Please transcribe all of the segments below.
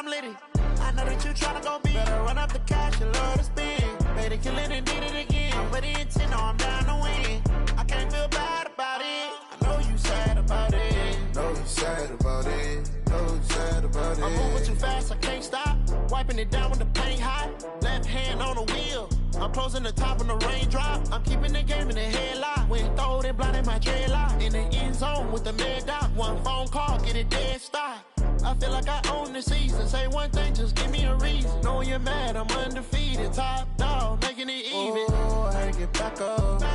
I'm litty. I know that you tryna go big. Better run up the cash, you love to spend. Better kill it and did it again. I'm with the intent, no, I'm down to win. I can't feel bad about it. I know you sad about it. Know you sad about it. Know you sad about it. I'm moving too fast, I can't stop. Wiping it down when the paint hot. Left hand on the wheel. I'm closing the top when the raindrop. I'm keeping the game in the headlock. When throwed and blinded my dreadlock. In the end zone with the mad dot. One phone call, get it dead stop. I feel like I own the season. Say one thing, just give me a reason. Knowing you're mad, I'm undefeated. Top dog, making it even. Oh, I had to get back up. I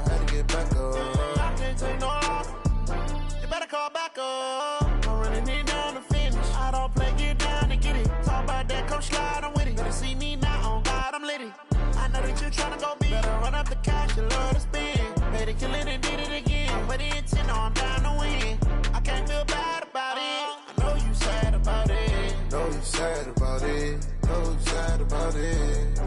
had to get back up. I can't take no loss. You better call back up. I'm running it down to finish. I don't play, get down to get it. Talk about that, come slide, I'm with it. Better see me now, on God, I'm litty. I know that you tryna go big. Better run up the cash, you love to spend. Better kill it and did it again. I'm with the intent, no, I'm down to win. I can't feel bad about it. I know you sad about it. Know you sad about it. Know you sad about it.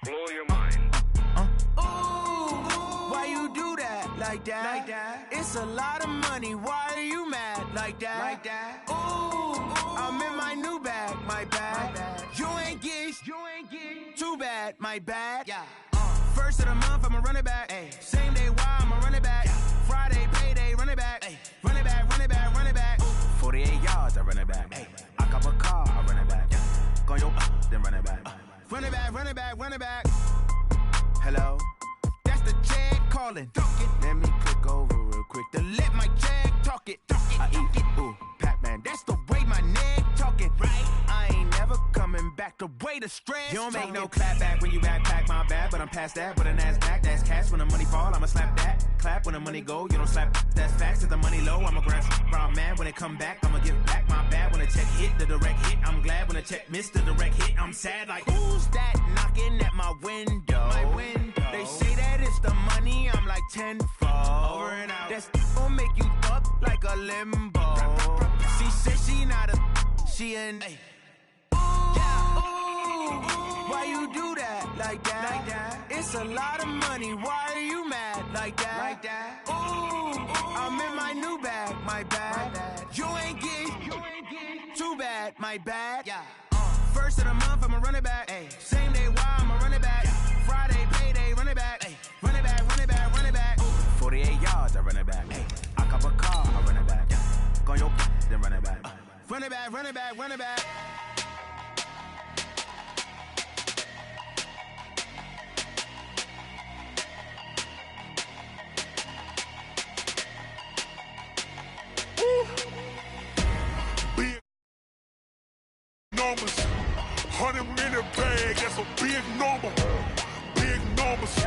Blow your mind. Ooh, why you do that? Like that? It's a lot of money. Why are you mad? Like that? Ooh, I'm in my new bag. My bad. You ain't get too bad. My bad. Yeah. First of the month, I'ma run it back. Ay. Same day, why I'ma run it back. Friday, payday, run it back. Ay. Run it back, run it back, run it back. 48 yards, I run it back. Ay. I cop a car, I run it back. Go yo, then run it back. Run it back, run it back, run it back. Hello? That's the jag calling. Let me click over real quick to let my jag talk it. I eat it, ooh, Pac-Man. That's the way my neck talking. Right? I ain't never coming back the way the stress. You don't make no clap back when you backpack, my bad. But I'm past that with a NASDAQ. That's cash when the money fall, I'ma slap that. Clap when the money go, you don't slap. That's facts. If the money low, I'ma grab brown man. When it come back, I'ma give back my bad. When the check hit, the direct hit. I'm glad when the check missed the direct hit. I'm sad like, who's that knocking at my window? My window. They say that it's the money, I'm like tenfold. Over and out. That's gon' make you up like a limbo. She said she not a, she an. Ay. Why you do that? Like that? It's a lot of money. Why are you mad? Like that? Ooh, I'm in my new bag. My bad. You ain't get too bad. My bad. Yeah. First of the month, I'ma run it back. Ay. Same day, why I'ma run it back. Friday, payday, run it back. Ay. Run it back, run it back, run it back. 48 yards, I run it back. Ay. I cop a car, I run it back. Go yo, then run it back. Run it back, run it back, run it back. Big numbers, 100-minute bag, that's a big number. Big numbers,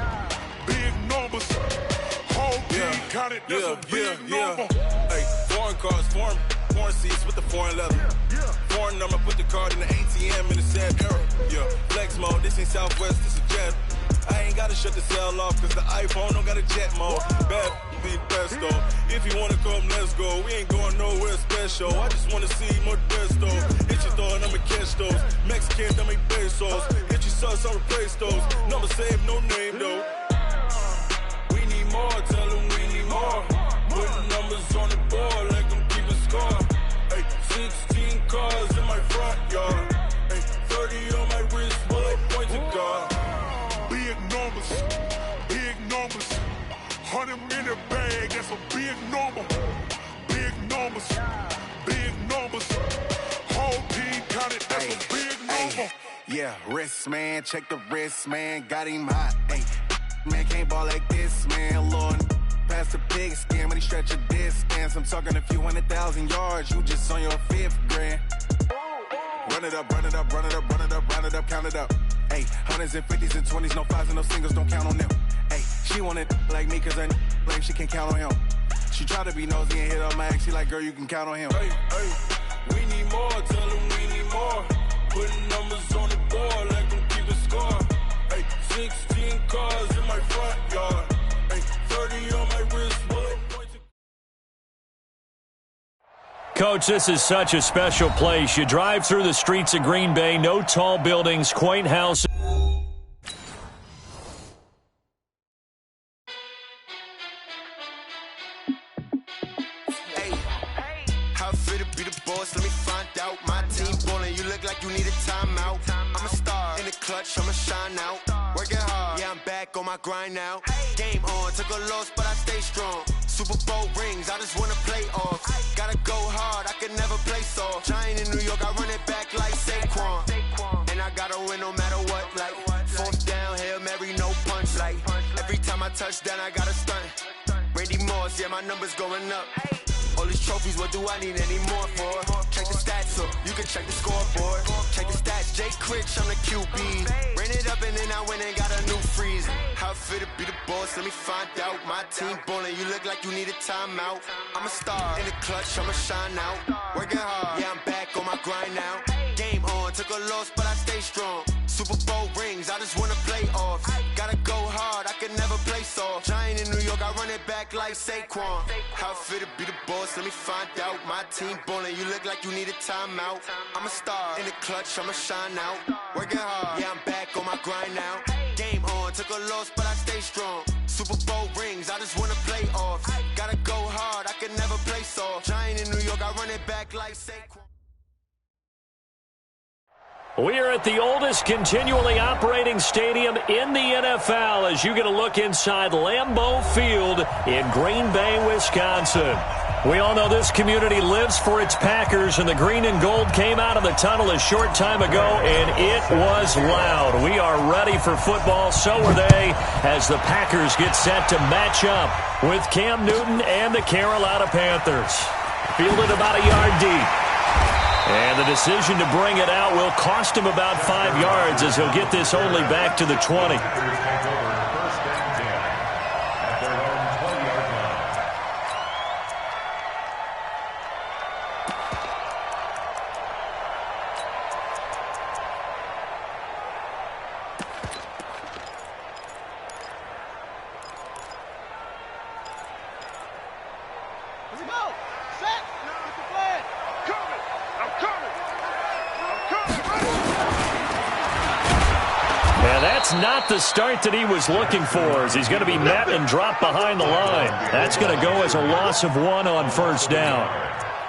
big numbers. Whole team counted, that's a big number. Hey, foreign cars, foreign seats with the foreign leather. Foreign number, put the card in the ATM in the sad era. Yeah, flex mode, this ain't Southwest, this is jet. I ain't gotta shut the cell off, cause the iPhone don't got a jet mode. Bad be best though. If you wanna come, let's go. We ain't going nowhere special. I just wanna see more best though. Hit your thought, I'ma catch those. Mexican, I make pesos. Hit your sauce, I'll replace those. Number save, no name though. We need more, tell them we need more. Putting numbers on the board like I'm keeping score. Hey, 16 cars in my front yard. Hey, 30 on my wrist, bullet points of God. Big numbers, 100-minute bag, that's a big number. Big numbers, big numbers. Whole team counted, that's a big number. Yeah, wrist man, check the wrist man, got him hot. Ay, man can't ball like this, man. Lord, past the pig skin when he stretch a distance. I'm talking a few 100,000 yards, you just on your 5th grand. Run it up, run it up, run it up, run it up, run it up, count it up. Ay, 100s and 50s and 20s, no 5s and no singles, don't count on them. Ay, she want it like me cause her blame, she can't count on him. She try to be nosy and hit up my ex, she like, girl, you can count on him. Hey, we need more, tell them we need more. Putting numbers on the board like Coach, this is such a special place. You drive through the streets of Green Bay, no tall buildings, quaint houses. Hey, how fit to be the boss? Let me find out. My team ballin', you look like you need a timeout. I'm a star in the clutch, I'ma shine out. Working hard, yeah, I'm back on my grind now. Game on, took a loss, but I stay strong. Super Bowl rings, I just wanna play off. Gotta go hard, I can never play soft. Giant in New York, I run it back like Saquon. And I gotta win no matter what, like fourth down, Hail Mary, no punch. Like every time I touch down, I gotta stunt. Randy Moss, yeah, my numbers going up. All these trophies, what do I need any more for? Check the stats up, you can check the scoreboard. Check the stats, Jay Critch, I'm the QB. Ran it up and then I went and got a new freeze. How fit to be the boss, let me find out. My team ballin', you look like you need a timeout. I'm a star in the clutch, I'ma shine out. Working hard, yeah, I'm back on my grind now. Game on, took a loss, but I stay strong. Super Bowl rings, I just wanna play off. Gotta go hard, I can never play soft. Giant in New York, I run it back like Saquon. How fit to be the boss, let me find out. My team ballin', you look like you need a timeout. I'm a star in the clutch, I'ma shine out. Working hard, yeah, I'm back on my grind now. Game on, took a loss, but I stay strong. Super Bowl rings, I just wanna play off. Gotta go hard, I can never play soft. Giant in New York, I run it back like Saquon. We are at the oldest continually operating stadium in the NFL as you get a look inside Lambeau Field in Green Bay, Wisconsin. We all know this community lives for its Packers, and the green and gold came out of the tunnel a short time ago, and it was loud. We are ready for football, so are they, as the Packers get set to match up with Cam Newton and the Carolina Panthers. Fielded about a yard deep. And the decision to bring it out will cost him about 5 yards as he'll get this only back to the 20. Not the start that he was looking for, as he's going to be met and dropped behind the line. That's going to go as a loss of 1 on first down.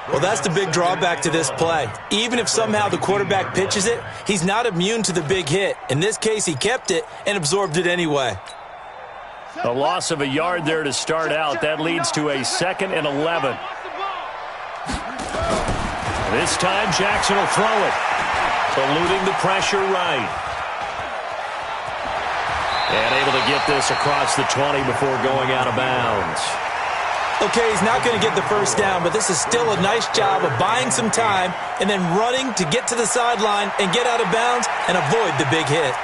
Well, that's the big drawback to this play. Even if somehow the quarterback pitches it, he's not immune to the big hit. In this case, he kept it and absorbed it anyway. A loss of a yard there to start out. That leads to a 2nd and 11. This time, Jackson will throw it. Eluding the pressure right. And able to get this across the 20 before going out of bounds. Okay, he's not going to get the first down, but this is still a nice job of buying some time and then running to get to the sideline and get out of bounds and avoid the big hit.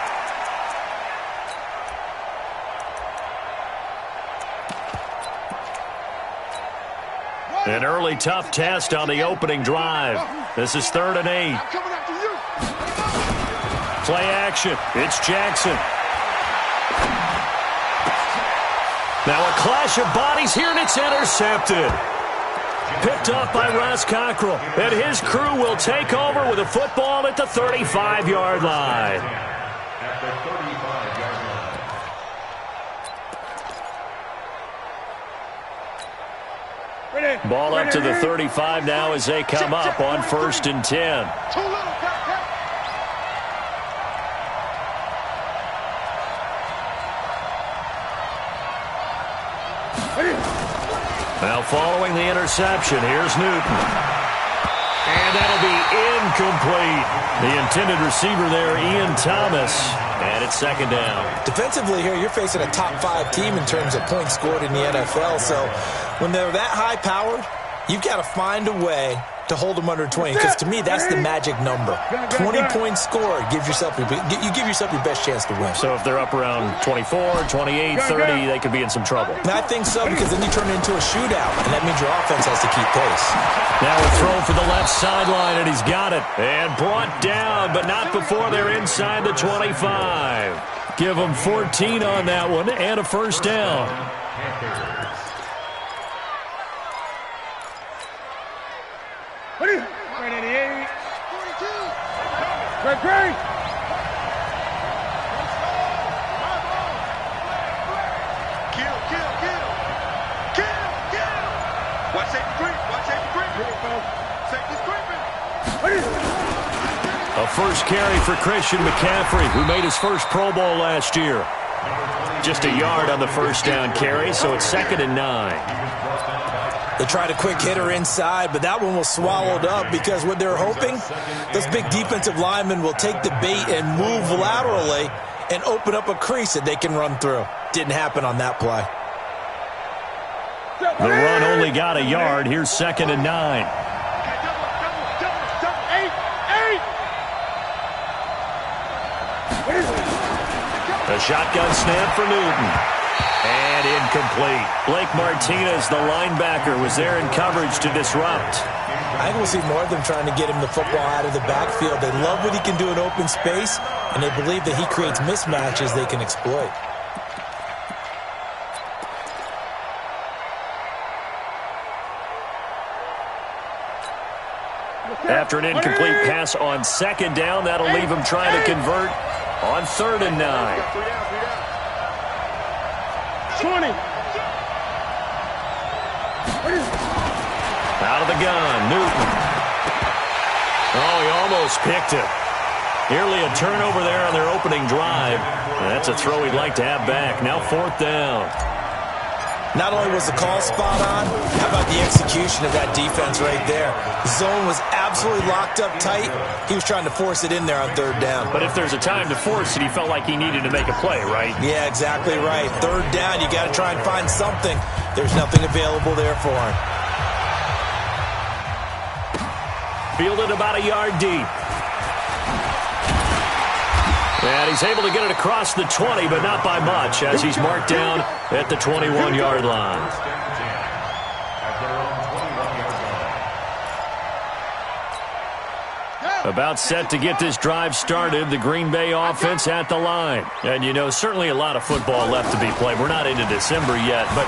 An early tough test on the opening drive. This is 3rd and 8. Play action. It's Jackson. Now a clash of bodies here, and it's intercepted. Picked off by Ross Cockrell. And his crew will take over with a football at the 35-yard line. Ball up to the 35 now as they come up on 1st and 10. Now following the interception, here's Newton. And that'll be incomplete. The intended receiver there, Ian Thomas. And it's 2nd down. Defensively here, you're facing a top 5 team in terms of points scored in the NFL. So when they're that high-powered, you've got to find a way to hold them under 20, because to me, that's the magic number. 20 points scored, you give yourself your best chance to win. So if they're up around 24, 28, 30, they could be in some trouble. And I think so, because then you turn it into a shootout, and that means your offense has to keep pace. Now a throw for the left sideline, and he's got it. And brought down, but not before they're inside the 25. Give them 14 on that one, and a first down. Watch safety creep. Watch safety creep. Safety's creeping. A first carry for Christian McCaffrey, who made his first Pro Bowl last year. Just a yard on the first down carry, so it's 2nd and 9. They tried a quick hitter inside, but that one was swallowed up because what they're hoping, those big defensive linemen will take the bait and move laterally and open up a crease that they can run through. Didn't happen on that play. The run only got a yard. Here's 2nd and 9. A shotgun snap for Newton. And incomplete. Blake Martinez, the linebacker, was there in coverage to disrupt. I think we'll see more of them trying to get him the football out of the backfield. They love what he can do in open space, and they believe that he creates mismatches they can exploit. After an incomplete pass on 2nd down, that'll leave him trying to convert on 3rd and 9. 20. Out of the gun, Newton. Oh, he almost picked it. Nearly a turnover there on their opening drive. That's a throw he'd like to have back. Now 4th down. Not only was the call spot on, how about the execution of that defense right there? The zone was absolutely locked up tight. He was trying to force it in there on 3rd down. But if there's a time to force it, he felt like he needed to make a play, right? Yeah, exactly right. 3rd down, you got to try and find something. There's nothing available there for him. Fielded about a yard deep. And he's able to get it across the 20, but not by much, as he's marked down at the 21-yard line. About set to get this drive started, the Green Bay offense at the line. And, you know, certainly a lot of football left to be played. We're not into December yet, but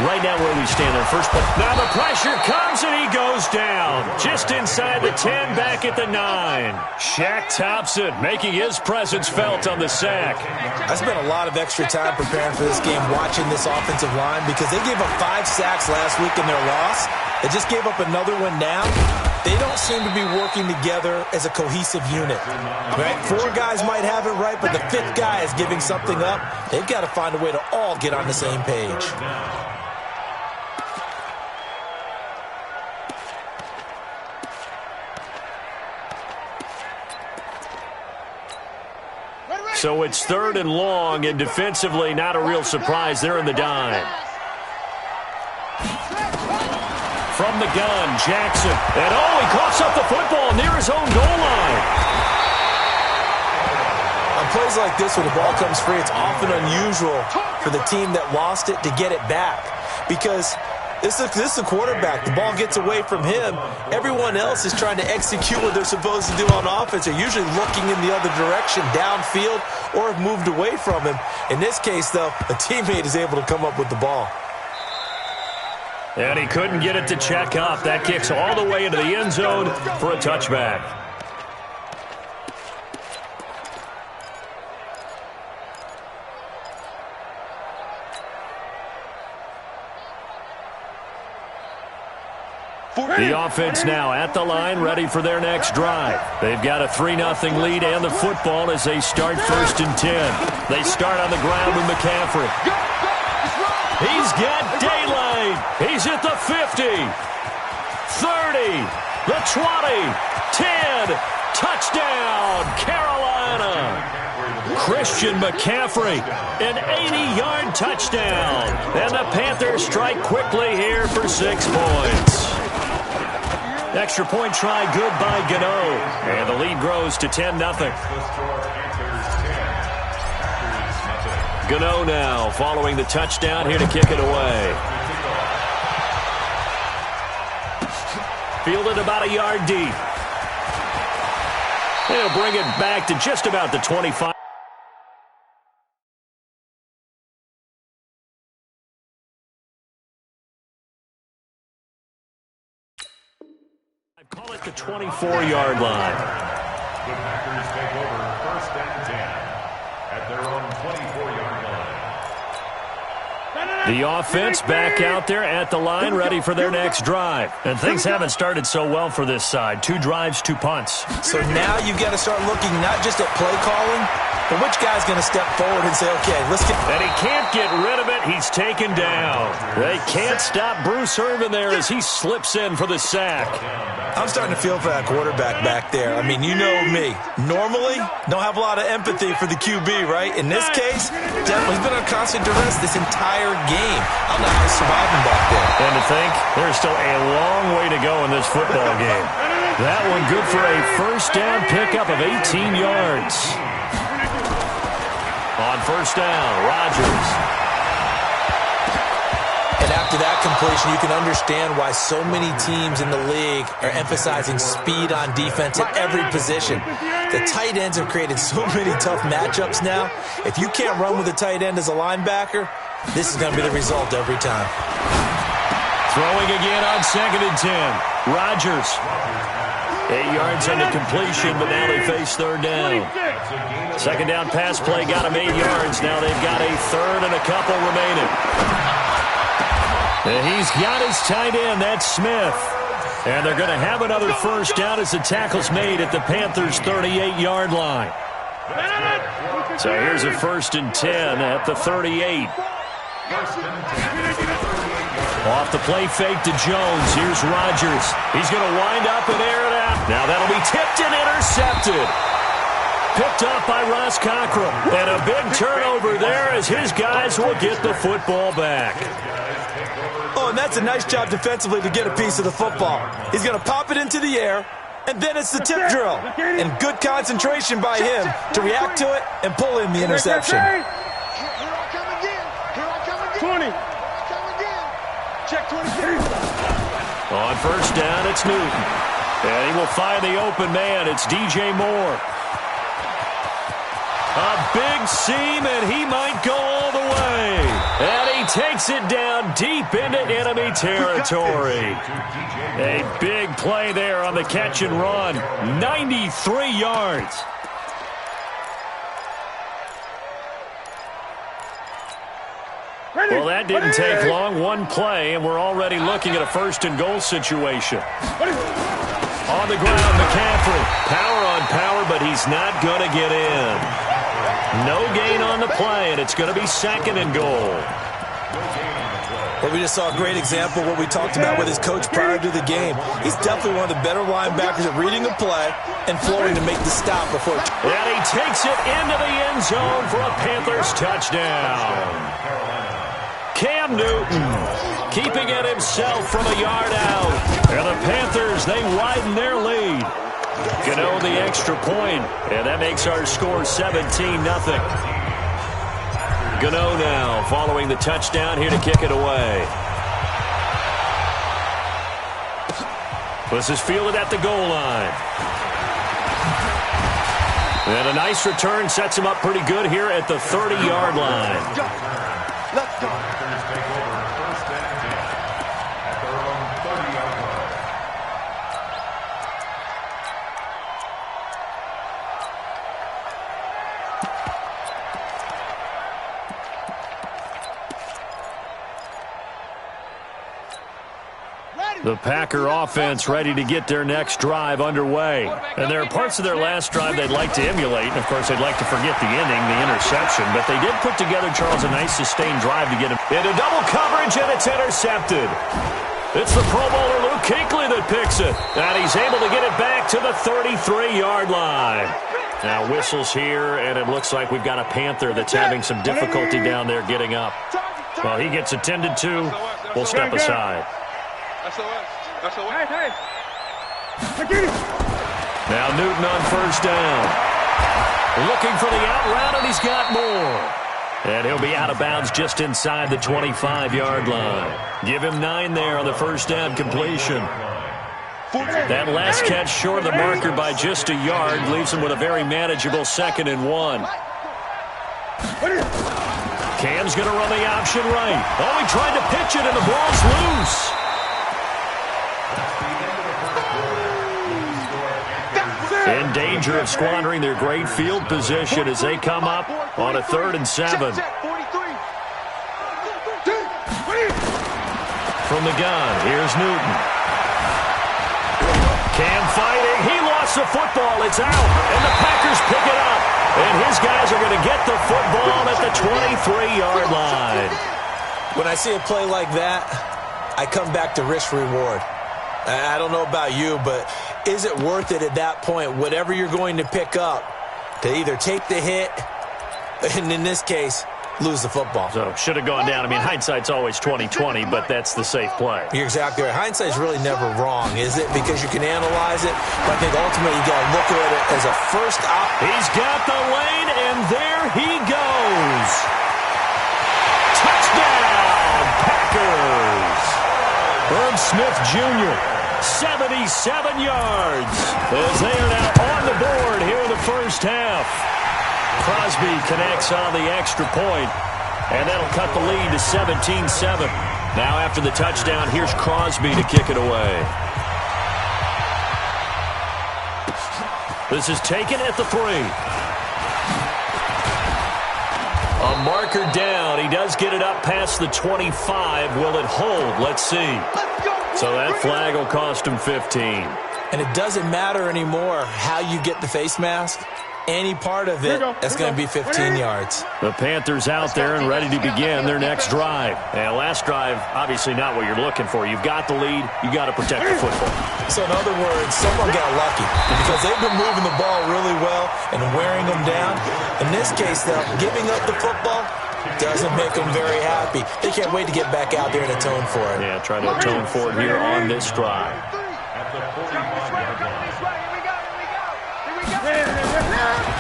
right now where we stand in first place. Now the pressure comes and he goes down. Just inside the 10, back at the 9. Shaq Thompson making his presence felt on the sack. I spent a lot of extra time preparing for this game, watching this offensive line, because they gave up 5 sacks last week in their loss. They just gave up another one now. They don't seem to be working together as a cohesive unit. Right? 4 guys might have it right, but the 5th guy is giving something up. They've got to find a way to all get on the same page. So it's 3rd and long, and defensively not a real surprise. They're in the dime. From the gun, Jackson. And he coughs up the football near his own goal line. On plays like this, when the ball comes free, it's often unusual for the team that lost it to get it back. Because this is the quarterback. The ball gets away from him. Everyone else is trying to execute what they're supposed to do on offense. They're usually looking in the other direction, downfield, or have moved away from him. In this case, though, a teammate is able to come up with the ball. And he couldn't get it to check up. That kicks all the way into the end zone for a touchback. The offense now at the line, ready for their next drive. They've got a 3-0 lead and the football as they start 1st and 10. They start on the ground with McCaffrey. He's got daylight. He's at the 50, 30, the 20, 10. Touchdown, Carolina. Christian McCaffrey, an 80-yard touchdown. And the Panthers strike quickly here for 6 points. Extra point try good by Gano. And the lead grows to 10-0. Gano now following the touchdown here to kick it away. Fielded about a yard deep. They'll bring it back to just about the 25. Call it the 24-yard line. The Packers take over 1st and 10 at their own 24-yard line. The offense back out there at the line, ready for their next drive. And things haven't started so well for this side. 2 drives, 2 punts. So now you've got to start looking not just at play calling, but which guy's going to step forward and say, okay, let's get... And he can't get rid of it. He's taken down. They can't stop Bruce Irvin there as he slips in for the sack. I'm starting to feel for that quarterback back there. I mean, you know me. Normally, don't have a lot of empathy for the QB, right? In this case, definitely he's been on constant duress this entire game. I don't know how he's surviving back there. And to think, there's still a long way to go in this football game. That one good for a first down pickup of 18 yards. On first down, Rodgers. And after that completion, you can understand why so many teams in the league are emphasizing speed on defense at every position. The tight ends have created so many tough matchups now. If you can't run with a tight end as a linebacker, this is going to be the result every time. Throwing again on 2nd and 10. Rodgers. 8 yards on the completion, but now they face 3rd down. 2nd down pass play got him 8 yards. Now they've got a 3rd and a couple remaining. And he's got his tight end. That's Smith. And they're going to have another first down as the tackle's made at the Panthers' 38-yard line. So here's a 1st and 10 at the 38. Off the play fake to Jones. Here's Rodgers. He's going to wind up and air it out. Now that'll be tipped and intercepted. Picked up by Ross Cockrell. And a big turnover there as his guys will get the football back. Oh, and that's a nice job defensively to get a piece of the football. He's going to pop it into the air, and then it's the tip drill. And good concentration by him to react to it and pull in the interception. 20. Check 23. On first down, it's Newton. And he will find the open man. It's DJ Moore. A big seam, and he might go all the way. And he takes it down deep into enemy territory. A big play there on the catch and run. 93 yards. Well, that didn't take long. One play, and we're already looking at a 1st and goal situation. On the ground, McCaffrey. Power on power, but he's not going to get in. No gain on the play, and it's going to be 2nd and goal. Well, we just saw a great example of what we talked about with his coach prior to the game. He's definitely one of the better linebackers at reading a play and flowing to make the stop before. And he takes it into the end zone for a Panthers touchdown. Cam Newton keeping it himself from a yard out. And the Panthers, they widen their lead. Gano the extra point, and that makes our score 17-0. Gano now following the touchdown here to kick it away. This is fielded at the goal line. And a nice return sets him up pretty good here at the 30-yard line. Let's go. The Packer offense ready to get their next drive underway. And there are parts of their last drive they'd like to emulate. And, of course, they'd like to forget the ending, the interception. But they did put together, Charles, a nice sustained drive to get him into double coverage, and it's intercepted. It's the Pro Bowler Luke Kuechly that picks it. And he's able to get it back to the 33-yard line. Now whistles here, and it looks like we've got a Panther that's having some difficulty down there getting up. Well, he gets attended to. We'll step aside. That's a way. Hey. Now Newton on first down. Looking for the out route, and he's got more. And he'll be out of bounds just inside the 25-yard line. Give him 9 there on the first down completion. That last catch short of the marker by just a yard leaves him with a very manageable 2nd and 1. Cam's going to run the option right. Oh, he tried to pitch it, and the ball's loose. In danger of squandering their great field position as they come up on a 3rd and 7. From the gun, here's Newton. Cam fighting. He lost the football. It's out. And the Packers pick it up. And his guys are going to get the football at the 23-yard line. When I see a play like that, I come back to risk-reward. I don't know about you, but is it worth it at that point, whatever you're going to pick up, to either take the hit, and in this case, lose the football? So, should have gone down. I mean, hindsight's always 20/20, but that's the safe play. You're exactly right. Hindsight's really never wrong, is it? Because you can analyze it, but I think ultimately you got to look at it as a first op. He's got the lane, and there he goes. Touchdown, Packers. Herb Smith Jr., 77 yards, as they are now on the board here in the first half. Crosby connects on the extra point, and that'll cut the lead to 17-7. Now after the touchdown, here's Crosby to kick it away. This is taken at the 3. A marker down. He does get it up past the 25. Will it hold? Let's see. So that flag will cost him 15. And it doesn't matter anymore how you get the face mask. Any part of it, that's going to be 15 yards. The Panthers out there and ready to begin their next drive. And last drive, obviously not what you're looking for. You've got the lead. You got to protect the football. So in other words, someone got lucky because they've been moving the ball really well and wearing them down. In this case, though, giving up the football doesn't make them very happy. They can't wait to get back out there and atone for it. Yeah, try to atone for it here on this drive.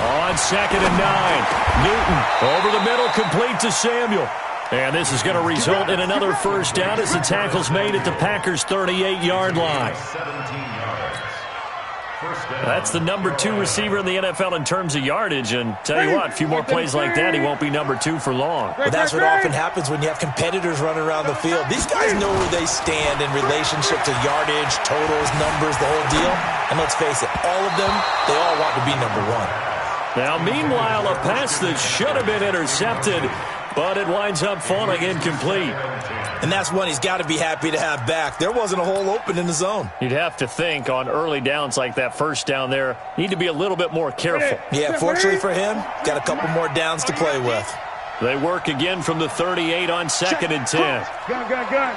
On 2nd and 9, Newton over the middle, complete to Samuel. And this is going to result in another first down as the tackle's made at the Packers' 38-yard line. That's the number 2 receiver in the NFL in terms of yardage. And tell you what, a few more plays like that, he won't be number 2 for long. But that's what often happens when you have competitors running around the field. These guys know where they stand in relationship to yardage, totals, numbers, the whole deal. And let's face it, all of them, they all want to be number 1. Now, meanwhile, a pass that should have been intercepted, but it winds up falling incomplete. And that's one he's got to be happy to have back. There wasn't a hole open in the zone. You'd have to think on early downs like that first down there, need to be a little bit more careful. Yeah, fortunately for him, got a couple more downs to play with. They work again from the 38 on 2nd and 10. Gun.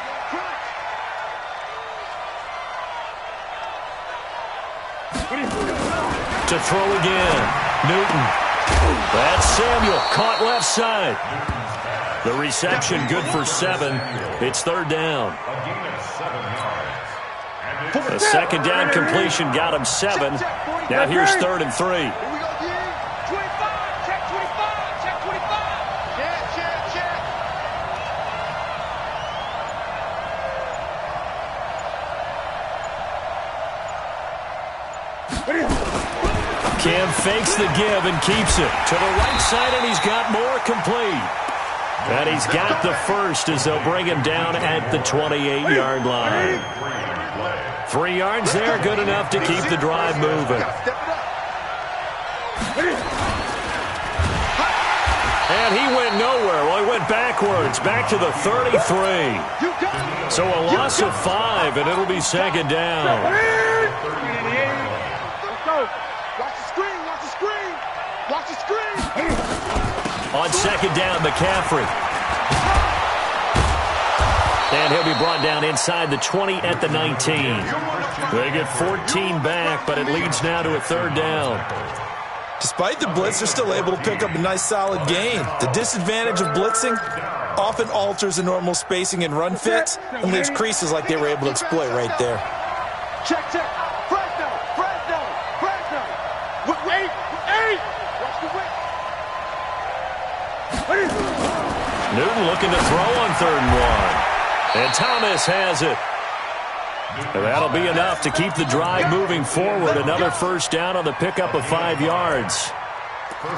To throw again. Newton. That's Samuel. Caught left side. The reception good for 7. It's 3rd down. A 2nd down completion got him 7. Now here's 3rd and 3. Cam fakes the give and keeps it to the right side, and he's got more complete. And he's got the first as they'll bring him down at the 28-yard line. 3 yards there, good enough to keep the drive moving. And he went nowhere. Well, he went backwards, back to the 33. So a loss of 5, and it'll be 2nd down. On 2nd down, McCaffrey. And he'll be brought down inside the 20 at the 19. They get 14 back, but it leads now to a 3rd down. Despite the blitz, they're still able to pick up a nice solid gain. The disadvantage of blitzing often alters the normal spacing and run fits and leaves creases like they were able to exploit right there. Check. Fresno. Wait. Watch the wait. Newton looking to throw on 3rd and 1. And Thomas has it. And that'll be enough to keep the drive moving forward. Another first down on the pickup of 5 yards.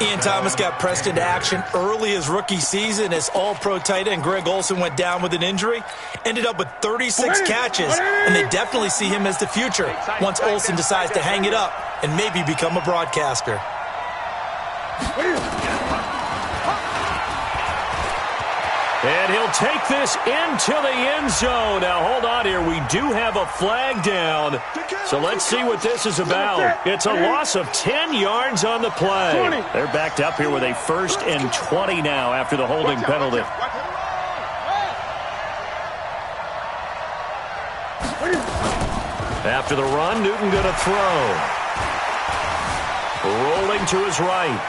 Ian Thomas got pressed into action early his rookie season as all-pro tight end Greg Olsen went down with an injury. Ended up with 36 catches, and they definitely see him as the future once Olsen decides to hang it up and maybe become a broadcaster. And he'll take this into the end zone. Now, hold on here. We do have a flag down. So let's see what this is about. It's a loss of 10 yards on the play. They're backed up here with a 1st and 20 now after the holding penalty. After the run, Newton going to throw. Rolling to his right.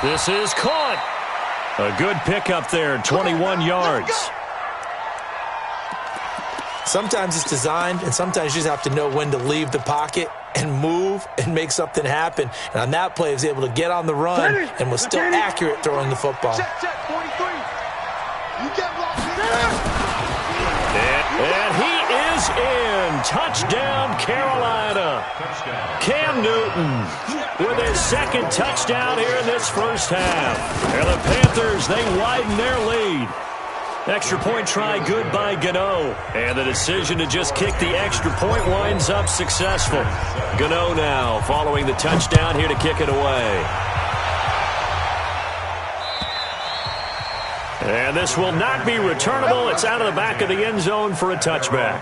This is caught. A good pickup there, 21 yards. Sometimes it's designed, and sometimes you just have to know when to leave the pocket and move and make something happen. And on that play, he was able to get on the run and was still accurate throwing the football. Check, 43. You get blocked. And he is in. Touchdown, Carolina. Cam Newton with his 2nd touchdown here in this first half. And the Panthers, they widen their lead. Extra point try good by Gano. And the decision to just kick the extra point winds up successful. Gano now following the touchdown here to kick it away. And this will not be returnable. It's out of the back of the end zone for a touchback.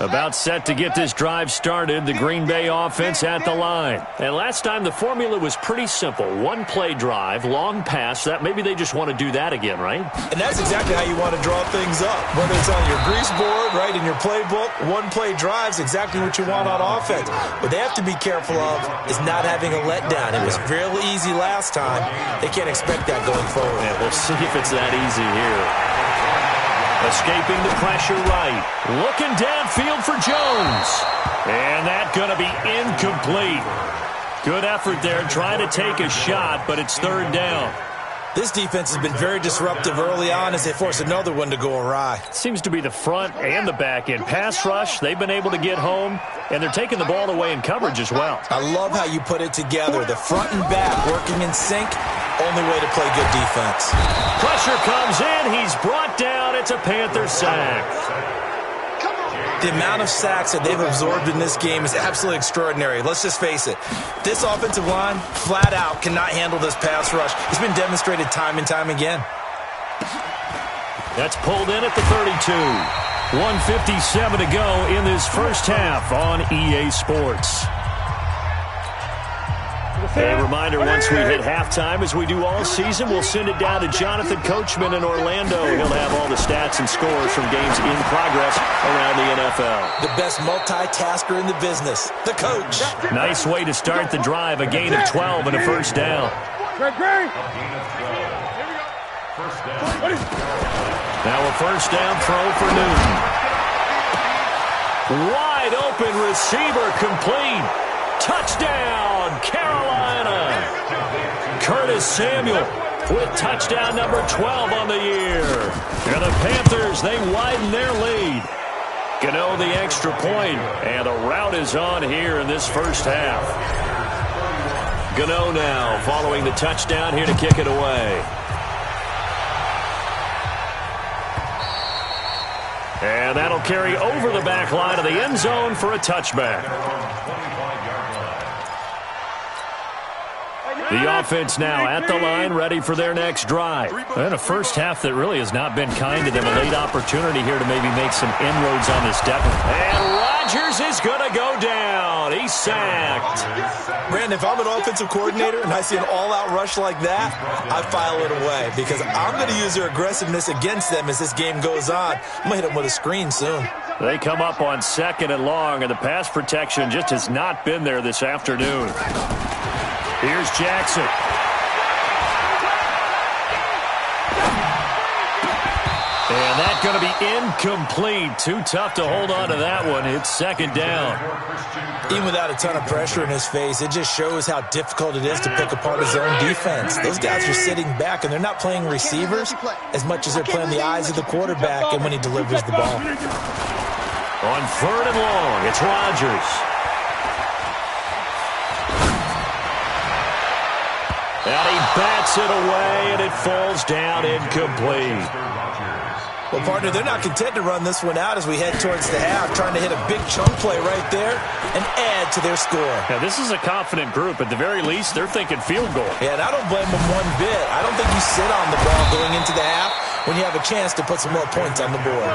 About set to get this drive started, the Green Bay offense at the line. And last time the formula was pretty simple. 1-play drive, long pass. That maybe they just want to do that again, right? And that's exactly how you want to draw things up. Whether it's on your grease board, right, in your playbook, 1-play drive's exactly what you want on offense. What they have to be careful of is not having a letdown. It was real easy last time. They can't expect that going forward. Yeah, we'll see if it's that easy here. Escaping the pressure right. Looking downfield for Jones. And that going to be incomplete. Good effort there trying to take a shot, but it's 3rd down. This defense has been very disruptive early on as they force another one to go awry. Seems to be the front and the back end. Pass rush, they've been able to get home, and they're taking the ball away in coverage as well. I love how you put it together. The front and back working in sync. Only way to play good defense. Pressure comes in. He's brought down. It's a Panther sack. The amount of sacks that they've absorbed in this game is absolutely extraordinary. Let's just face it. This offensive line, flat out, cannot handle this pass rush. It's been demonstrated time and time again. That's pulled in at the 32. 1:57 to go in this first half on EA Sports. A reminder, once we hit halftime, as we do all season, we'll send it down to Jonathan Coachman in Orlando. He'll have all the stats and scores from games in progress around the NFL. The best multitasker in the business, the coach. Nice way to start the drive, a gain of 12 and a first down. Now a first down throw for Newton. Wide open receiver complete. Touchdown, Carolina. Curtis Samuel with touchdown number 12 on the year. And the Panthers, they widen their lead. Gano the extra point, and the route is on here in this first half. Gano now following the touchdown here to kick it away. And that'll carry over the back line of the end zone for a touchback. The offense now at the line, ready for their next drive. And a first half that really has not been kind to them. A late opportunity here to maybe make some inroads on this deficit. And Rodgers is going to go down. He's sacked. Brandon, if I'm an offensive coordinator and I see an all-out rush like that, I file it away because I'm going to use their aggressiveness against them as this game goes on. I'm going to hit them with a screen soon. They come up on 2nd and long, and the pass protection just has not been there this afternoon. Here's Jackson. And that's going to be incomplete. Too tough to hold on to that one. It's second down. Even without a ton of pressure in his face, it just shows how difficult it is to pick apart his own defense. Those guys are sitting back, and they're not playing receivers as much as they're playing the eyes of the quarterback and when he delivers the ball. On third and long, it's Rodgers. And he bats it away, and it falls down incomplete. Well, partner, they're not content to run this one out as we head towards the half, trying to hit a big chunk play right there and add to their score. Now, this is a confident group. At the very least, they're thinking field goal. Yeah, and I don't blame them one bit. I don't think you sit on the ball going into the half when you have a chance to put some more points on the board.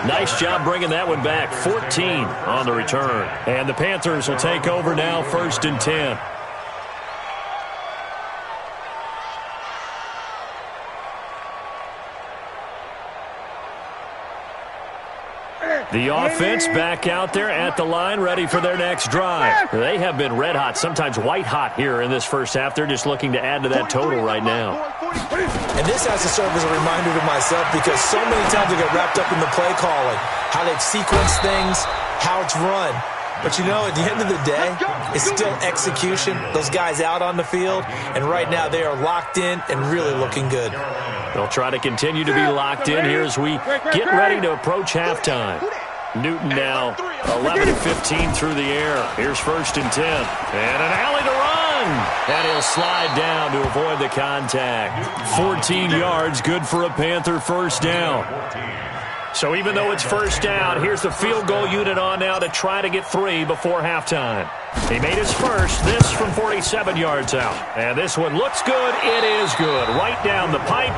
Nice job bringing that one back. 14 on the return. And the Panthers will take over now, 1st and 10. The offense back out there at the line, ready for their next drive. They have been red hot, sometimes white hot here in this first half. They're just looking to add to that total right now. And this has to serve as a reminder to myself because so many times I get wrapped up in the play calling, how they sequence things, how it's run. But, you know, at the end of the day, it's still execution. Those guys out on the field, and right now they are locked in and really looking good. They'll try to continue to be locked in here as we get ready to approach halftime. Newton now 11-15 through the air. Here's 1st and 10. And an alley to run. And he'll slide down to avoid the contact. 14 yards, good for a Panther first down. So even though it's first down, here's the field goal unit on now to try to get 3 before halftime. He made his first, this from 47 yards out. And this one looks good. It is good. Right down the pipe.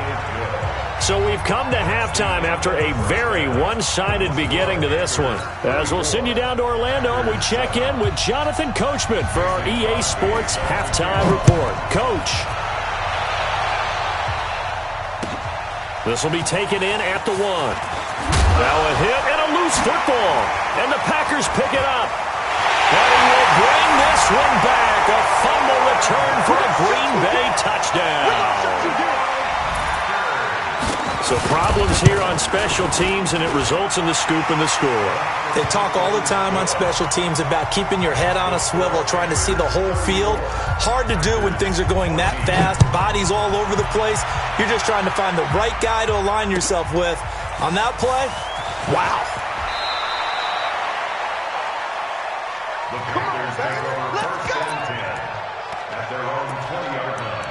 So we've come to halftime after a very one-sided beginning to this one. As we'll send you down to Orlando, and we check in with Jonathan Coachman for our EA Sports Halftime Report. Coach. This will be taken in at the 1. Now a hit and a loose football. And the Packers pick it up. And he will bring this one back. A fumble return for a Green Bay touchdown. So problems here on special teams, and it results in the scoop and the score. They talk all the time on special teams about keeping your head on a swivel, trying to see the whole field. Hard to do when things are going that fast, bodies all over the place. You're just trying to find the right guy to align yourself with. On that play, wow. The Panthers take over 1st and 10 at their own 20-yard line.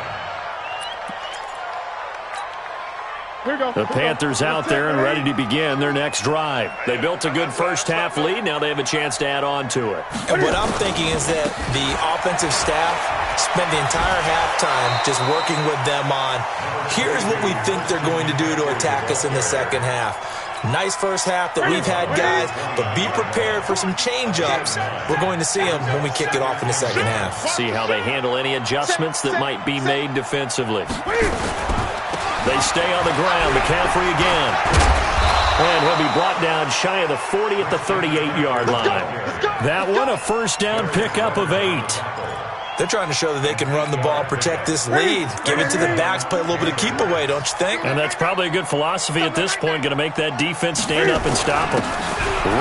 The Panthers out there and ready to begin their next drive. They built a good first half lead. Now they have a chance to add on to it. And what I'm thinking is that the offensive staff spent the entire halftime just working with them on, here's what we think they're going to do to attack us in the second half. Nice first half that we've had, guys, but be prepared for some change-ups. We're going to see them when we kick it off in the second half. See how they handle any adjustments that might be made defensively. They stay on the ground. McCaffrey again. And he'll be brought down shy of the 40 at the 38-yard line. That one, a first down pickup of 8. They're trying to show that they can run the ball, protect this lead, give it to the backs, play a little bit of keep away, don't you think? And that's probably a good philosophy at this point, going to make that defense stand up and stop them.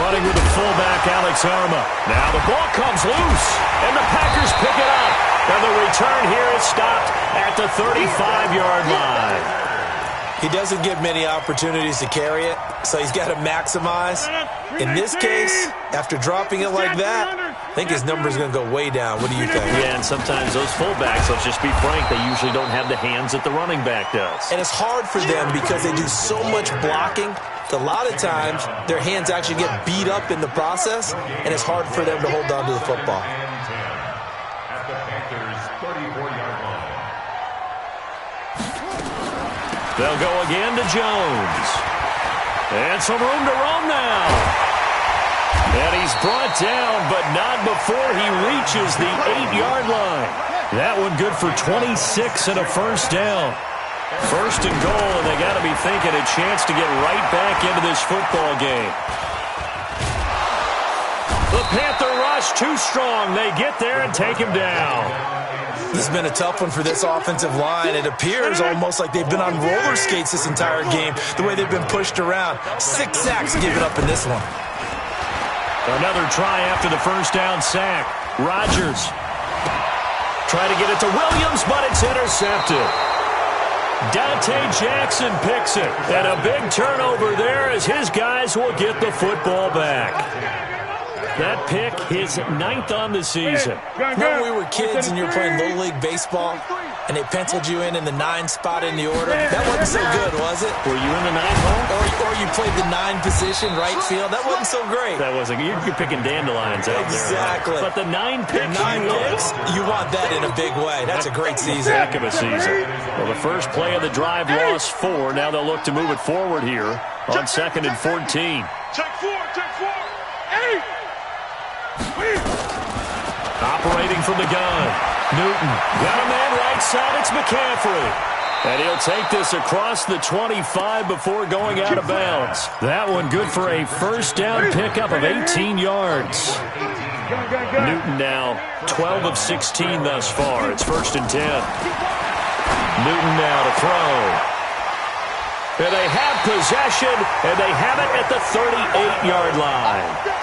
Running with the fullback, Alex Arma. Now the ball comes loose, and the Packers pick it up. And the return here is stopped at the 35-yard line. He doesn't get many opportunities to carry it, so he's got to maximize. In this case, after dropping it like that, I think his number is going to go way down. What do you think? Yeah, and sometimes those fullbacks, let's just be frank, they usually don't have the hands that the running back does. And it's hard for them because they do so much blocking. A lot of times, their hands actually get beat up in the process, and it's hard for them to hold on to the football. At the Panthers' 34-yard line. They'll go again to Jones. And some room to roam now. And he's brought down, but not before he reaches the 8-yard line. That one good for 26 and a first down. First and goal, and they got to be thinking a chance to get right back into this football game. The Panther rush too strong. They get there and take him down. This has been a tough one for this offensive line. It appears almost like they've been on roller skates this entire game, the way they've been pushed around. 6 sacks given up in this one. Another try after the first down sack. Rodgers try to get it to Williams, but it's intercepted. Dante Jackson picks it, and a big turnover there as his guys will get the football back. That pick, his 9th on the season. When we were kids and you were playing Little League Baseball, and they penciled you in the 9 spot in the order, that wasn't so good, was it? Were you in the 9 hole? Or you played the 9 position, right field. That wasn't so great. That wasn't. You're picking dandelions out exactly. there. But the 9 picks. 9 picks, you want that in a big way. That's a great season. Heck of a season. Well, the first play of the drive lost 4. Now they'll look to move it forward here on 2nd and 14. Check 4, check 4. 8. Operating from the gun. Newton got a man right side. It's McCaffrey. And he'll take this across the 25 before going out of bounds. That one good for a first down pickup of 18 yards. Newton now 12 of 16 thus far. It's 1st and 10. Newton now to throw. And they have possession, and they have it at the 38-yard line.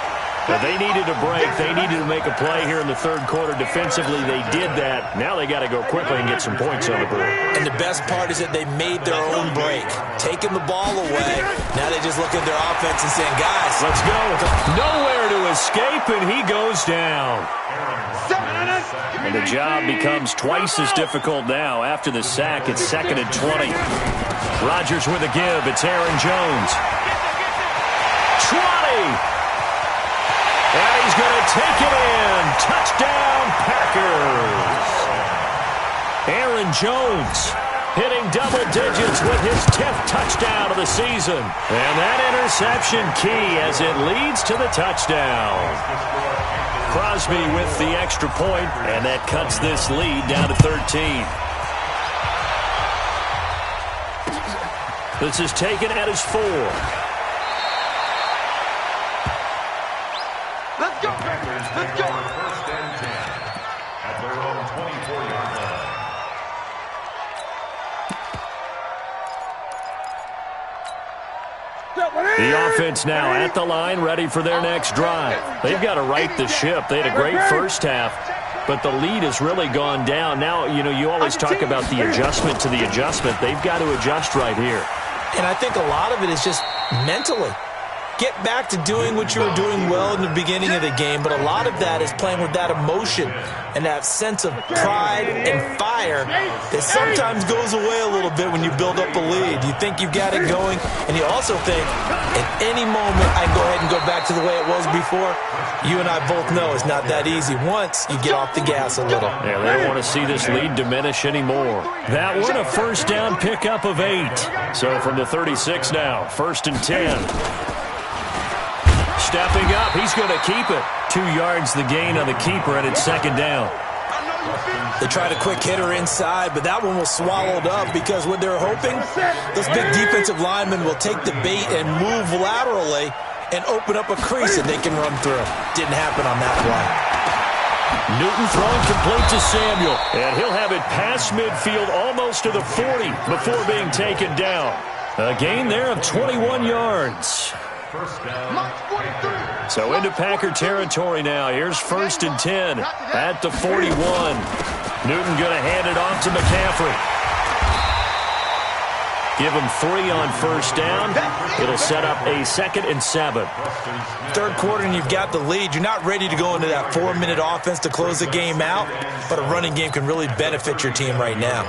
But they needed a break. They needed to make a play here in the third quarter. Defensively, they did that. Now they got to go quickly and get some points on the board. And the best part is that they made their own break. Taking the ball away. Now they just look at their offense and saying, guys, let's go. Nowhere to escape, and he goes down. And the job becomes twice as difficult now. After the sack, it's 2nd and 20. Rodgers with a give. It's Aaron Jones. 20. And he's going to take it in. Touchdown, Packers. Aaron Jones hitting double digits with his 10th touchdown of the season. And that interception key as it leads to the touchdown. Crosby with the extra point, and that cuts this lead down to 13. This is taken at his 4. Let's go, let's go. First and 10 at their own 24-yard line. The offense now at the line, ready for their next drive. They've got to right the ship. They had a great first half, but the lead has really gone down. Now, you always talk about the adjustment to the adjustment. They've got to adjust right here. And I think a lot of it is just mentally. Get back to doing what you were doing well in the beginning of the game, but a lot of that is playing with that emotion and that sense of pride and fire that sometimes goes away a little bit when you build up a lead. You think you've got it going, and you also think at any moment I can go ahead and go back to the way it was before. You and I both know it's not that easy once you get off the gas a little. Yeah, they don't want to see this lead diminish anymore. That one, a first down pickup of 8. So from the 36 now, 1st and 10. Stepping up, he's going to keep it. 2 yards the gain on the keeper, and it's 2nd down. They tried a quick hitter inside, but that one was swallowed up because what they're hoping, those big defensive linemen will take the bait and move laterally and open up a crease that they can run through. Didn't happen on that play. Newton throwing complete to Samuel, and he'll have it past midfield almost to the 40 before being taken down. A gain there of 21 yards. So into Packer territory now. Here's 1st and 10 at the 41. Newton going to hand it off to McCaffrey. Give him 3 on first down. It'll set up a 2nd and 7. Third quarter and you've got the lead. You're not ready to go into that 4-minute offense to close the game out, but a running game can really benefit your team right now.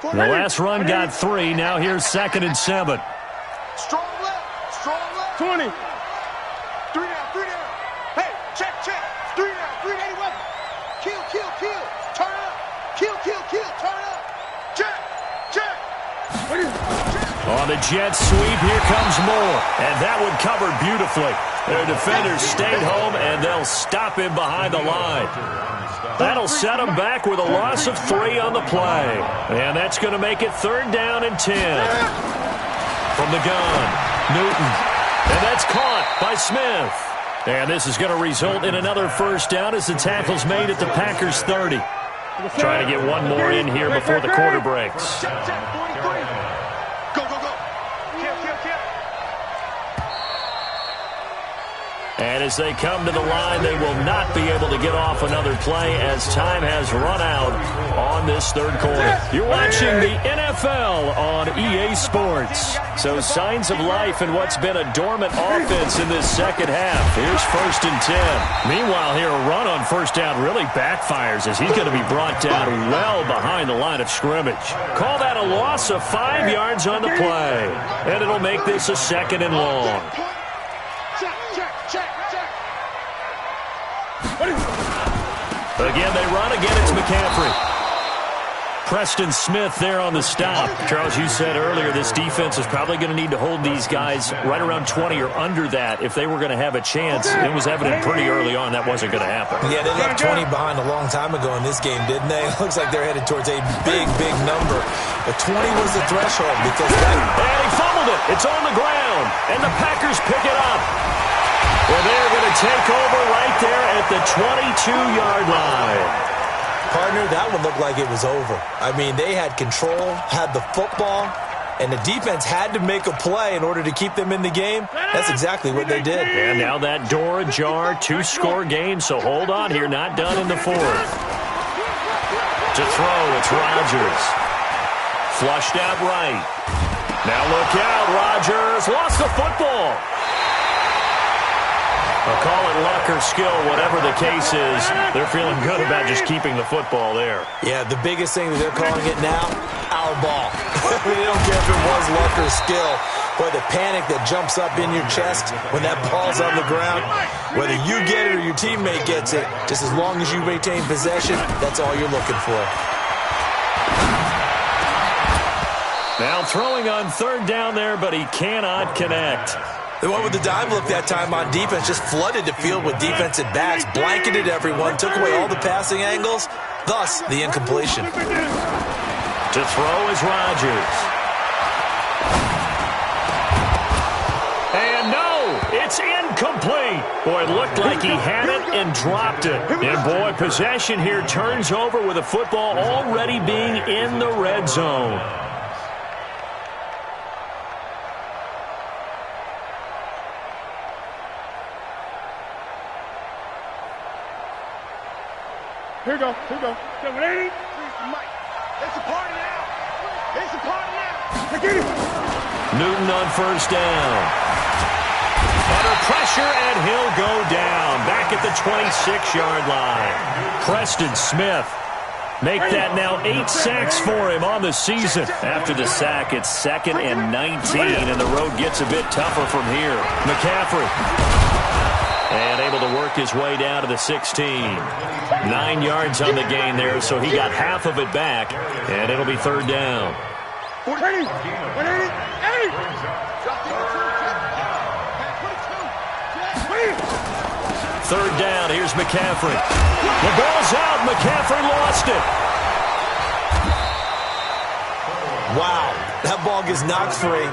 The last run got 3. Now here's 2nd and 7. Strong left, strong left. 20. 3 down, 3 down. Hey, check, 3 down, 3 down, weapon. Kill, turn up. Kill, turn up. Check. On the jet sweep, here comes more. And that one covered beautifully. Their defenders stayed home, and they'll stop him behind the line. That'll set them back with a loss of 3 on the play. And that's going to make it 3rd down and 10. From the gun, Newton. And that's caught by Smith. And this is going to result in another first down as the tackle's made at the Packers' 30. Trying to get one more in here before the quarter breaks. Go, go, go. Kill, kill, kill. And as they come to the line, they will not be able to get off another play as time has run out on this third quarter. You're watching the NFL on EA Sports. So signs of life in what's been a dormant offense in this second half. Here's 1st and 10. Meanwhile, here a run on first down really backfires as he's going to be brought down well behind the line of scrimmage. Call that a loss of 5 yards on the play. And it'll make this a 2nd and long. Again, they run. Again, it's McCaffrey. Preston Smith there on the stop. Charles, you said earlier this defense is probably going to need to hold these guys right around 20 or under that if they were going to have a chance. It was evident pretty early on that wasn't going to happen. Yeah, they left 20 behind a long time ago in this game, didn't they? It looks like they're headed towards a big, big number. But 20 was the threshold because that... And he fumbled it. It's on the ground. And the Packers pick it up. Well, they're going to take over right there at the 22-yard line. Partner, that one looked like it was over. I mean, they had control, had the football, and the defense had to make a play in order to keep them in the game. That's exactly what they did. And now that door ajar, 2-score game, so hold on here, not done in the 4th. To throw, it's Rodgers. Flushed out right. Now look out, Rodgers lost the football. I'll call it luck or skill, whatever the case is. They're feeling good about just keeping the football there. Yeah, the biggest thing that they're calling it now, our ball. They don't care if it was luck or skill. Boy, the panic that jumps up in your chest when that ball's on the ground, whether you get it or your teammate gets it, just as long as you retain possession, that's all you're looking for. Now throwing on 3rd down there, but he cannot connect. The one with the dime look that time on defense just flooded the field with defensive backs, blanketed everyone, took away all the passing angles, thus the incompletion. To throw is Rodgers. And no, it's incomplete. Boy, it looked like he had it and dropped it. And boy, possession here turns over with the football already being in the red zone. Here we go, here we go. 780. Mike. It's a party now. It's a party now. Get it. Newton on 1st down. Under pressure, and he'll go down. Back at the 26-yard line. Preston Smith. Make that now 8 sacks for him on the season. After the sack, it's 2nd and 19, and the road gets a bit tougher from here. McCaffrey. And able to work his way down to the 16. 9 yards on the gain there, so he got half of it back, and it'll be 3rd down. 180, 3rd down, here's McCaffrey. The ball's out, McCaffrey lost it. Wow, that ball gets knocked free,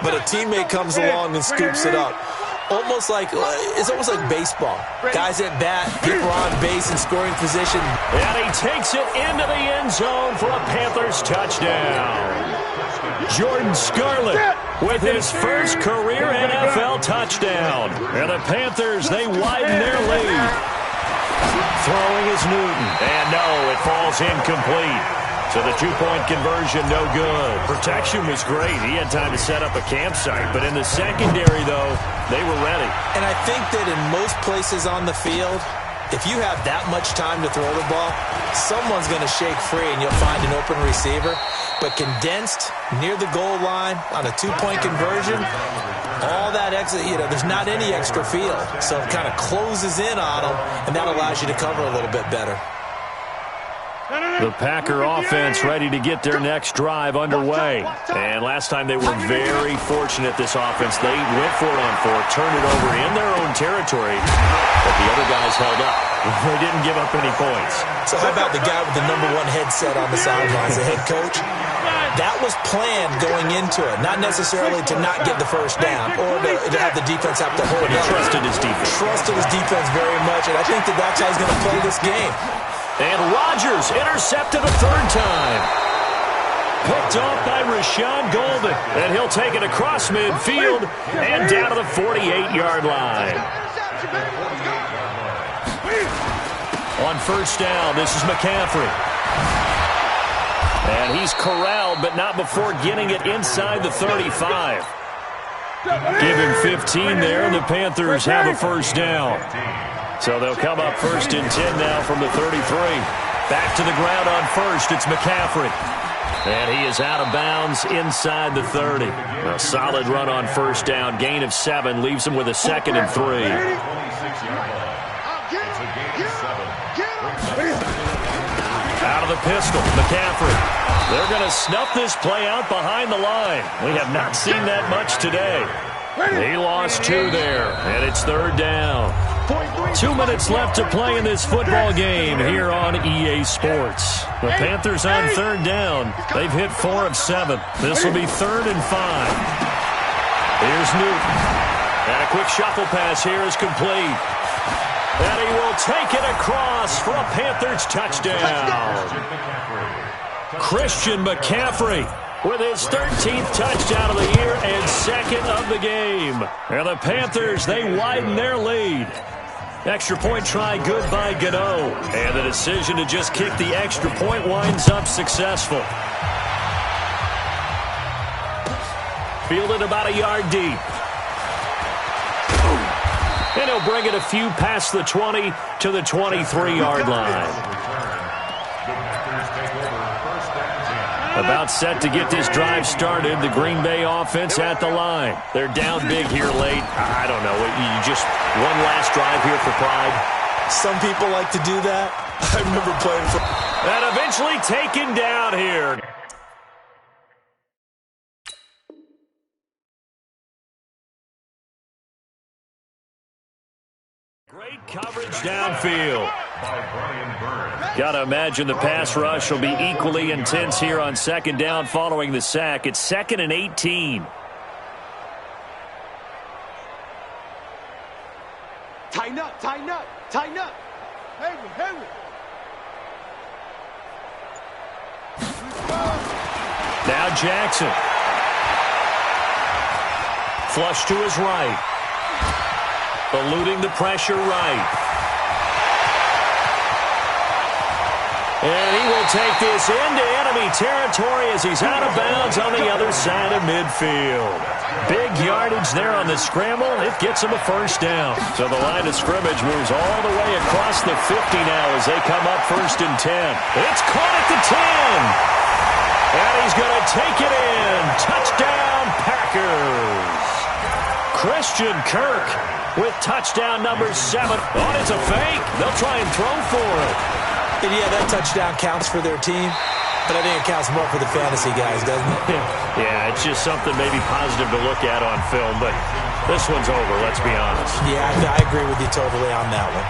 but a teammate comes along and scoops it up. It's almost like baseball. Guys at bat, people on base in scoring position. And he takes it into the end zone for a Panthers touchdown. Jordan Scarlett with his first career NFL touchdown. And the Panthers, they widen their lead. Throwing is Newton. And no, it falls incomplete. So the 2-point conversion, no good. Protection was great. He had time to set up a campsite. But in the secondary, though, they were ready. And I think that in most places on the field, if you have that much time to throw the ball, someone's going to shake free and you'll find an open receiver. But condensed near the goal line on a 2-point conversion, all that extra, there's not any extra field. So it kind of closes in on them, and that allows you to cover a little bit better. The Packer offense ready to get their next drive underway. And last time they were very fortunate, this offense. They went 4-on-4, turned it over in their own territory, but the other guys held up. They didn't give up any points. So how about the guy with the #1 headset on the sidelines, the head coach? That was planned going into it, not necessarily to not get the first down or to have the defense have to hold it. He trusted his defense. Trusted his defense very much, and I think that's how he's going to play this game. And Rodgers intercepted a third time. Picked off by Rashawn Golden. And he'll take it across midfield and down to the 48-yard line. On first down, this is McCaffrey. And he's corralled, but not before getting it inside the 35. Give him 15 there, and the Panthers have a first down. So they'll come up first and 10 now from the 33. Back to the ground on first, it's McCaffrey. And he is out of bounds inside the 30. A solid run on first down. Gain of 7 leaves him with a 2nd and 3. Out of the pistol, McCaffrey. They're going to snuff this play out behind the line. We have not seen that much today. He lost 2 there, and it's third down. 2 minutes left to play in this football game here on EA Sports. The Panthers on third down. They've hit 4 of 7. This will be 3rd and 5. Here's Newton. And a quick shuffle pass here is complete. And he will take it across for a Panthers touchdown. Christian McCaffrey with his 13th touchdown of the year and 2nd of the game. And the Panthers, they widen their lead. Extra point try good by Gano. And the decision to just kick the extra point winds up successful. Fielded about a yard deep. And he'll bring it a few past the 20 to the 23-yard line. About set to get this drive started. The Green Bay offense at the line. They're down big here late. I don't know. You just one last drive here for pride. Some people like to do that. I remember playing for... And eventually taken down here. Great coverage downfield. Got to imagine the pass rush will be equally intense here on second down following the sack. It's 2nd and 18. Tighten up, tighten up, tighten up. Heavy. Now Jackson. Flush to his right. Eluding the pressure right. And he will take this into enemy territory as he's out of bounds on the other side of midfield. Big yardage there on the scramble. It gets him a first down. So the line of scrimmage moves all the way across the 50 now as they come up first and 10. It's caught at the 10. And he's going to take it in. Touchdown, Packers. Christian Kirk with touchdown number 7. Oh, it's a fake. They'll try and throw for it. And yeah, that touchdown counts for their team, but I think it counts more for the fantasy guys, doesn't it? Yeah, it's just something maybe positive to look at on film, but this one's over, let's be honest. Yeah, I agree with you totally on that one.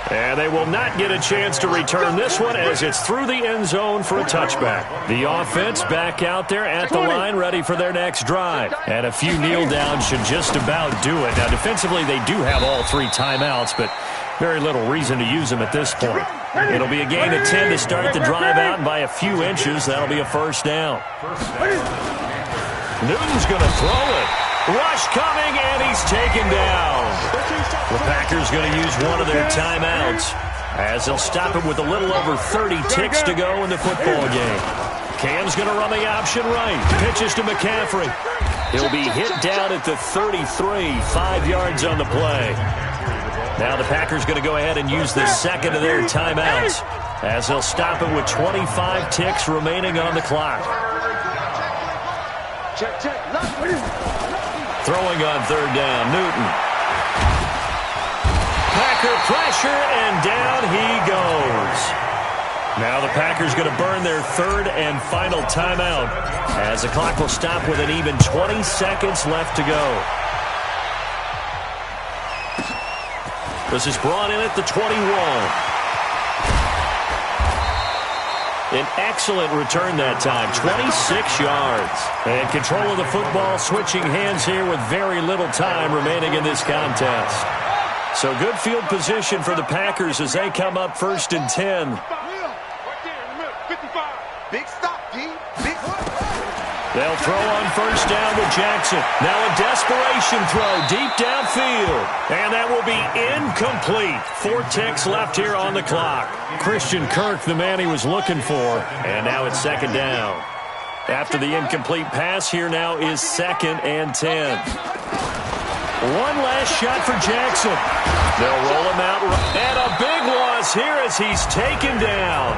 And they will not get a chance to return this one as it's through the end zone for a touchback. The offense back out there at the line ready for their next drive. And a few kneel downs should just about do it. Now defensively they do have all 3 timeouts, but very little reason to use them at this point. It'll be a gain of 10 to start the drive out, and by a few inches that'll be a first down. Newton's going to throw it. Rush coming, and he's taken down. The Packers going to use one of their timeouts as they'll stop it with a little over 30 ticks to go in the football game. Cam's going to run the option right. Pitches to McCaffrey. He'll be hit down at the 33, 5 yards on the play. Now the Packers going to go ahead and use the second of their timeouts as they'll stop it with 25 ticks remaining on the clock. Throwing on third down, Newton. Packer pressure, and down he goes. Now the Packers going to burn their 3rd and final timeout as the clock will stop with an even 20 seconds left to go. This is brought in at the 21. An excellent return that time, 26 yards. And control of the football switching hands here with very little time remaining in this contest. So good field position for the Packers as they come up 1st and 10. Big stop, D. Big stop. They'll throw on 1st down with Jackson. Now a desperation throw deep downfield. And that will be incomplete. 4 ticks left here on the clock. Christian Kirk, the man he was looking for. And now it's 2nd down. After the incomplete pass, here now is 2nd and 10. One last shot for Jackson. They'll roll him out. And a big loss here as he's taken down.